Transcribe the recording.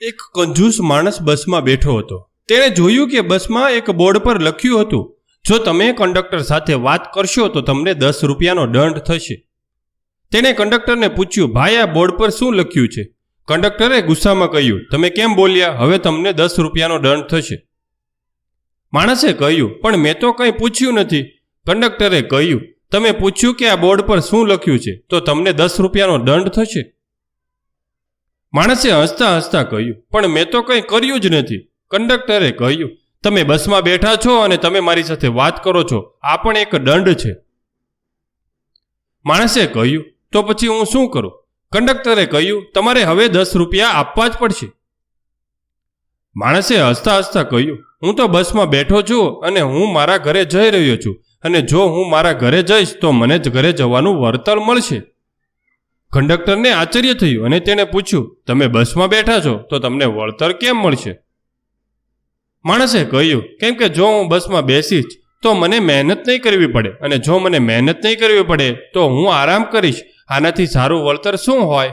એક કંજૂસ માણસ બસમાં બેઠો હતો. તેણે જોયું કે બસમાં એક બોર્ડ પર લખ્યું હતું, જો તમે કંડક્ટર સાથે વાત કરશો તો તમને 10 રૂપિયાનો દંડ થશે. તેણે કંડક્ટરને પૂછ્યું, ભાઈ આ બોર્ડ પર શું લખ્યું છે? કંડક્ટરે ગુસ્સામાં કહ્યું, તમે કેમ બોલ્યા? હવે તમને 10 રૂપિયાનો દંડ થશે. માણસે કહ્યું, પણ મેં તો કંઈ પૂછ્યું નથી. કંડક્ટરે કહ્યું, તમે પૂછ્યું કે આ બોર્ડ પર શું લખ્યું છે તો તમને 10 રૂપિયાનો દંડ થશે. માણસે હસતા હસતા કહ્યું, પણ મેં તો કંઈ કર્યું જ નથી. કંડક્ટરે કહ્યું, તમે બસમાં બેઠા છો અને તમે મારી સાથે વાત કરો છો, આ પણ એક દંડ છે. માણસે કહ્યું, તો પછી હું શું કરું? કંડક્ટરે કહ્યું, તમારે હવે 10 રૂપિયા આપવા જ પડશે. માણસે હસતા હસતા કહ્યું, હું તો બસમાં બેઠો છું અને હું મારા ઘરે જઈ રહ્યો છું, અને જો હું મારા ઘરે જઈશ તો મને જ ઘરે જવાનું વળતર મળશે. કંડક્ટરને આશ્ચર્ય થયું અને તેણે પૂછ્યું, તમે બસમાં બેઠા છો તો તમને વળતર કેમ મળશે? માણસે કહ્યું, કેમ કે જો હું બસમાં બેસીશ તો મને મહેનત નહીં કરવી પડે, અને જો મને મહેનત નહીં કરવી પડે તો હું આરામ કરીશ. આનાથી સારું વળતર શું હોય?